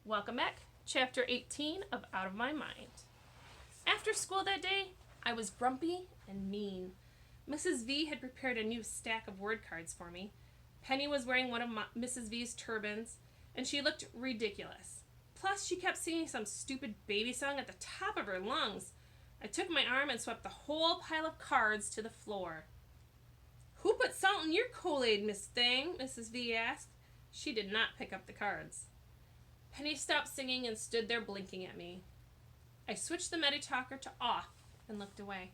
Welcome back. Chapter 18 of Out of My Mind. After school that day, I was grumpy and mean. Mrs. V had prepared a new stack of word cards for me. Penny was wearing one of Mrs. V's turbans, and she looked ridiculous. Plus, she kept singing some stupid baby song at the top of her lungs. I took my arm and swept the whole pile of cards to the floor. "Who put salt in your Kool-Aid, Miss Thing?" Mrs. V asked. She did not pick up the cards. Penny stopped singing and stood there blinking at me. I switched the Medi-Talker to off and looked away.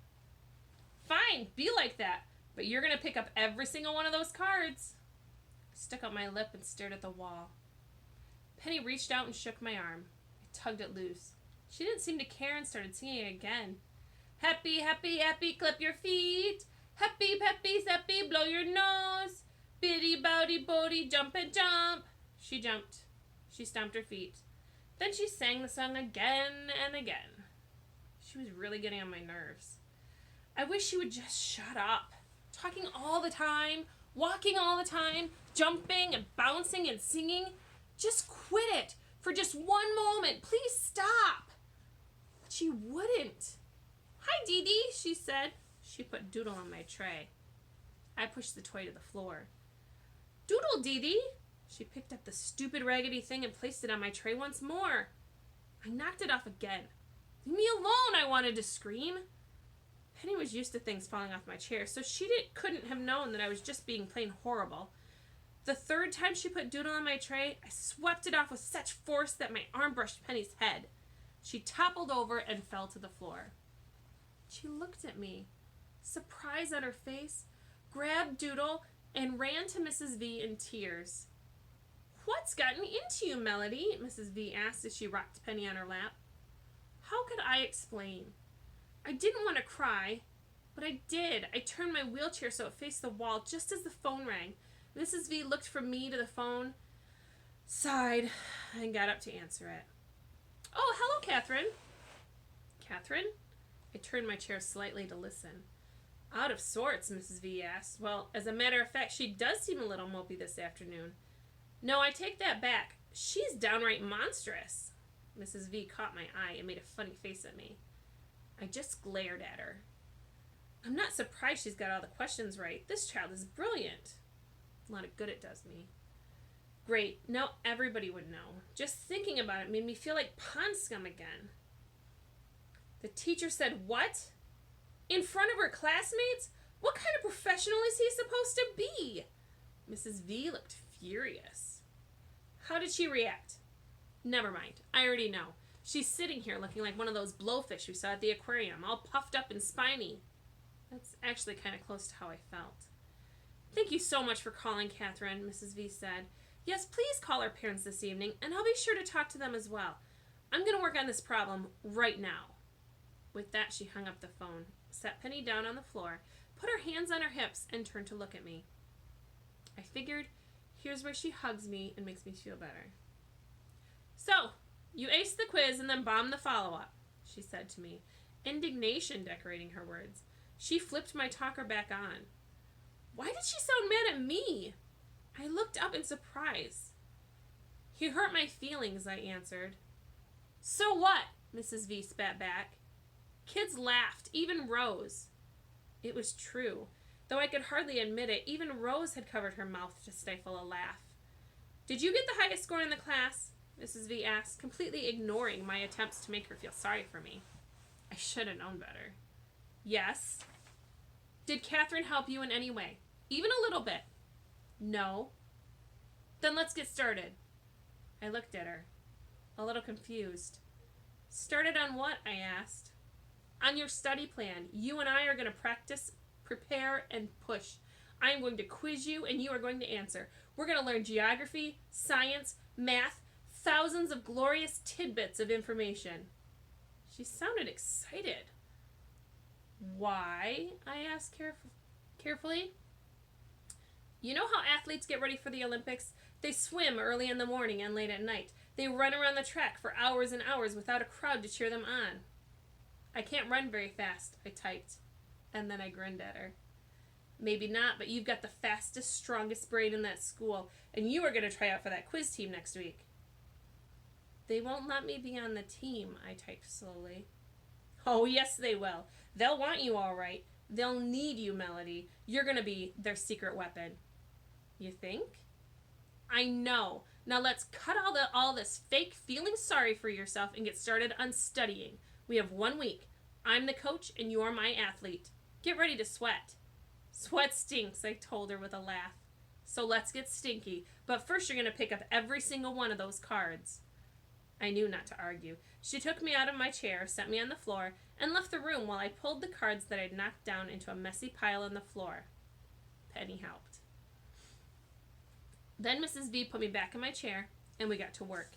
"Fine, be like that, but you're going to pick up every single one of those cards." I stuck out my lip and stared at the wall. Penny reached out and shook my arm. I tugged it loose. She didn't seem to care and started singing again. "Happy, happy, happy, clip your feet. Happy, peppy, sappy, blow your nose. Biddy, bowdy, bodie, jump and jump." She jumped. She stomped her feet. Then she sang the song again and again. She was really getting on my nerves. I wish she would just shut up. Talking all the time, walking all the time, jumping and bouncing and singing. Just quit it for just one moment. Please stop. But she wouldn't. "Hi, Dee Dee," she said. She put Doodle on my tray. I pushed the toy to the floor. "Doodle, Dee Dee." She picked up the stupid raggedy thing and placed it on my tray once more. I knocked it off again. "Leave me alone," I wanted to scream. Penny was used to things falling off my chair, so she couldn't have known that I was just being plain horrible. The third time she put Doodle on my tray, I swept it off with such force that my arm brushed Penny's head. She toppled over and fell to the floor. She looked at me, surprise on her face, grabbed Doodle, and ran to Mrs. V in tears. "What's gotten into you, Melody?" Mrs. V asked as she rocked Penny on her lap. How could I explain? I didn't want to cry, but I did. I turned my wheelchair so it faced the wall just as the phone rang. Mrs. V looked from me to the phone, sighed, and got up to answer it. "Oh, hello, Catherine." "Catherine?" I turned my chair slightly to listen. "Out of sorts," Mrs. V asked. "Well, as a matter of fact, she does seem a little mopey this afternoon." "No, I take that back. She's downright monstrous." Mrs. V caught my eye and made a funny face at me. I just glared at her. "I'm not surprised she's got all the questions right. This child is brilliant." A lot of good it does me. Great, now everybody would know. Just thinking about it made me feel like pond scum again. The teacher said, "What? In front of her classmates? What kind of professional is he supposed to be?" Mrs. V looked furious. "How did she react?" "Never mind. I already know. She's sitting here looking like one of those blowfish we saw at the aquarium, all puffed up and spiny." That's actually kind of close to how I felt. "Thank you so much for calling, Catherine," Mrs. V said. "Yes, please call our parents this evening, and I'll be sure to talk to them as well. I'm going to work on this problem right now." With that, she hung up the phone, sat Penny down on the floor, put her hands on her hips, and turned to look at me. I figured, here's where she hugs me and makes me feel better. "So, you aced the quiz and then bombed the follow-up," she said to me, indignation decorating her words. She flipped my talker back on. Why did she sound mad at me? I looked up in surprise. "He hurt my feelings," I answered. "So what?" Mrs. V spat back. Kids laughed, even Rose. It was true. Though I could hardly admit it, even Rose had covered her mouth to stifle a laugh. "Did you get the highest score in the class?" Mrs. V asked, completely ignoring my attempts to make her feel sorry for me. I should have known better. "Yes." "Did Catherine help you in any way? Even a little bit?" "No." "Then let's get started." I looked at her, a little confused. "Started on what?" I asked. "On your study plan. You and I are going to practice, prepare, and push. I am going to quiz you, and you are going to answer. We're going to learn geography, science, math, thousands of glorious tidbits of information." She sounded excited. "Why?" I asked carefully. "You know how athletes get ready for the Olympics? They swim early in the morning and late at night. They run around the track for hours and hours without a crowd to cheer them on." "I can't run very fast," I typed, and then I grinned at her. "Maybe not, but you've got the fastest, strongest brain in that school, and you are going to try out for that quiz team next week." They won't let me be on the team, I typed slowly. Oh, yes, they will. They'll want you all right. They'll need you, Melody. You're going to be their secret weapon. You think? I know. Now let's cut all this fake feeling sorry for yourself and get started on studying. We have 1 week. I'm the coach and you're my athlete. Get ready to sweat. Sweat stinks, I told her with a laugh. So let's get stinky. But first you're going to pick up every single one of those cards. I knew not to argue. She took me out of my chair, set me on the floor, and left the room while I pulled the cards that I'd knocked down into a messy pile on the floor. Penny helped. Then Mrs. V put me back in my chair, and we got to work.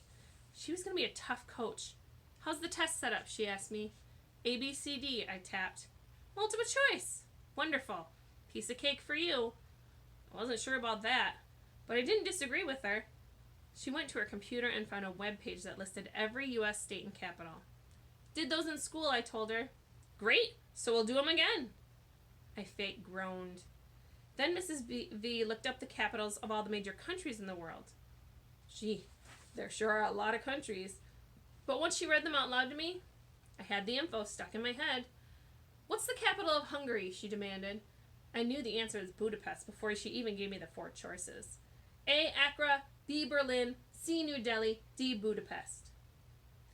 She was going to be a tough coach. How's the test set up, she asked me. A, B, C, D, I tapped. Multiple choice. Wonderful. Piece of cake for you. I wasn't sure about that, but I didn't disagree with her. She went to her computer and found a web page that listed every U.S. state and capital. Did those in school, I told her. Great, so we'll do them again. I fake groaned. Then Mrs. V looked up the capitals of all the major countries in the world. Gee, there sure are a lot of countries. But once she read them out loud to me, I had the info stuck in my head. What's the capital of Hungary, she demanded. I knew the answer was Budapest before she even gave me the 4 choices. A, Accra, B, Berlin, C, New Delhi, D, Budapest.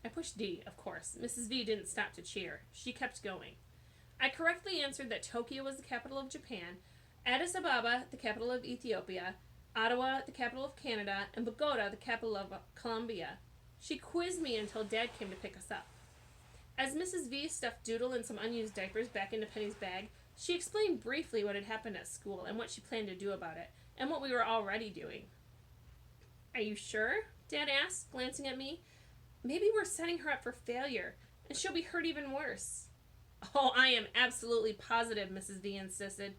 I pushed D, of course. Mrs. V didn't stop to cheer. She kept going. I correctly answered that Tokyo was the capital of Japan, Addis Ababa, the capital of Ethiopia, Ottawa, the capital of Canada, and Bogota, the capital of Colombia. She quizzed me until Dad came to pick us up. As Mrs. V stuffed Doodle and some unused diapers back into Penny's bag, she explained briefly what had happened at school and what she planned to do about it, and what we were already doing. Are you sure? Dad asked, glancing at me. Maybe we're setting her up for failure, and she'll be hurt even worse. Oh, I am absolutely positive, Mrs. V insisted.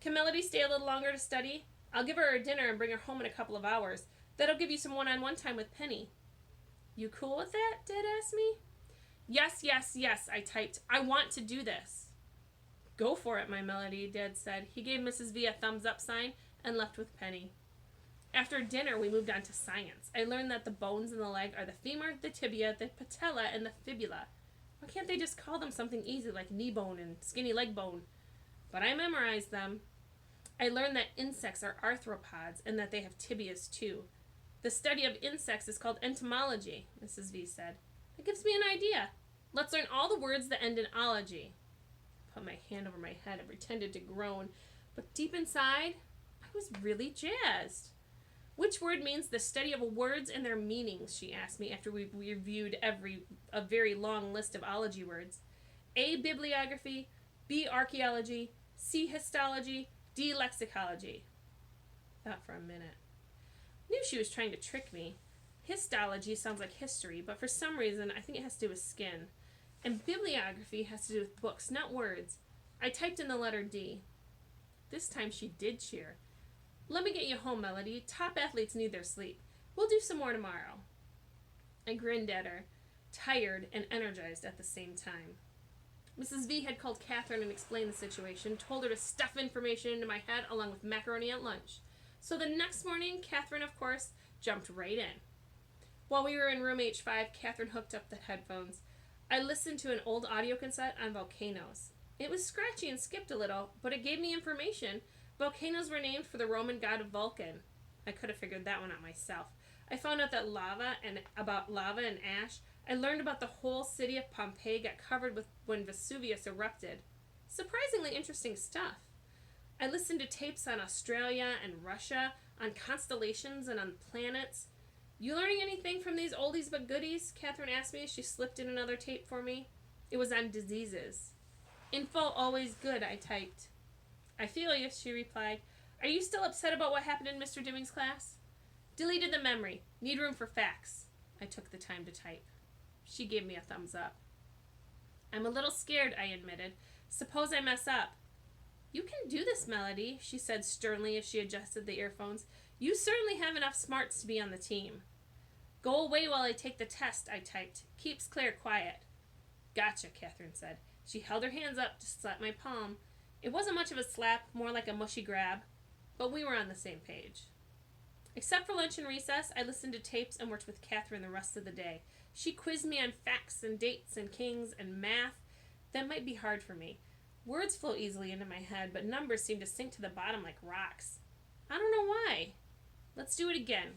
Can Melody stay a little longer to study? I'll give her a dinner and bring her home in a couple of hours. That'll give you some one-on-one time with Penny. You cool with that? Dad asked me. Yes, yes, yes, I typed. I want to do this. Go for it, my Melody, Dad said. He gave Mrs. V a thumbs-up sign and left with Penny. After dinner, we moved on to science. I learned that the bones in the leg are the femur, the tibia, the patella, and the fibula. Why can't they just call them something easy like knee bone and skinny leg bone? But I memorized them. I learned that insects are arthropods and that they have tibias too. The study of insects is called entomology, Mrs. V said. That gives me an idea. Let's learn all the words that end in ology. I put my hand over my head and pretended to groan, but deep inside, I was really jazzed. Which word means the study of words and their meanings, she asked me after we reviewed a very long list of ology words. A, bibliography, B, archaeology, C, histology, D, lexicology. Thought for a minute. Knew she was trying to trick me. Histology sounds like history, but for some reason I think it has to do with skin. And bibliography has to do with books, not words. I typed in the letter D. This time she did cheer. Let me get you home, Melody. Top athletes need their sleep. We'll do some more tomorrow. I grinned at her, tired and energized at the same time. Mrs. V had called Catherine and explained the situation, told her to stuff information into my head along with macaroni at lunch. So the next morning, Catherine, of course, jumped right in. While we were in room H5, Catherine hooked up the headphones. I listened to an old audio cassette on volcanoes. It was scratchy and skipped a little, but it gave me information. Volcanoes were named for the Roman god of Vulcan. I could have figured that one out myself. I found out that about lava and ash. I learned about the whole city of Pompeii got covered with when Vesuvius erupted. Surprisingly interesting stuff. I listened to tapes on Australia and Russia, on constellations and on planets. You learning anything from these oldies but goodies? Catherine asked me as she slipped in another tape for me. It was on diseases. Info always good, I typed. I feel you, she replied. Are you still upset about what happened in Mr. Deming's class? Deleted the memory. Need room for facts. I took the time to type. She gave me a thumbs up. I'm a little scared, I admitted. Suppose I mess up. You can do this, Melody, she said sternly as she adjusted the earphones. You certainly have enough smarts to be on the team. Go away while I take the test, I typed. Keeps Claire quiet. Gotcha, Catherine said. She held her hands up to slap my palm. It wasn't much of a slap, more like a mushy grab, but we were on the same page. Except for lunch and recess, I listened to tapes and worked with Catherine the rest of the day. She quizzed me on facts and dates and kings and math. That might be hard for me. Words flow easily into my head, but numbers seem to sink to the bottom like rocks. I don't know why. Let's do it again,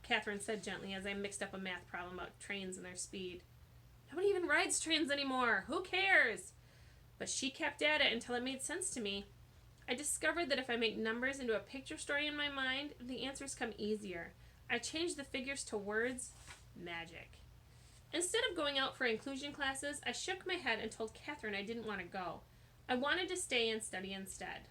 Catherine said gently as I mixed up a math problem about trains and their speed. Nobody even rides trains anymore. Who cares? But she kept at it until it made sense to me. I discovered that if I make numbers into a picture story in my mind, the answers come easier. I changed the figures to words. Magic. Instead of going out for inclusion classes, I shook my head and told Catherine I didn't want to go. I wanted to stay and study instead.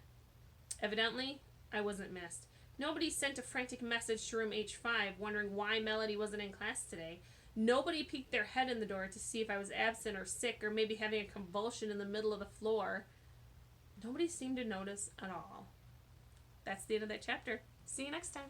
Evidently, I wasn't missed. Nobody sent a frantic message to room H5 wondering why Melody wasn't in class today. Nobody peeked their head in the door to see if I was absent or sick or maybe having a convulsion in the middle of the floor. Nobody seemed to notice at all. That's the end of that chapter. See you next time.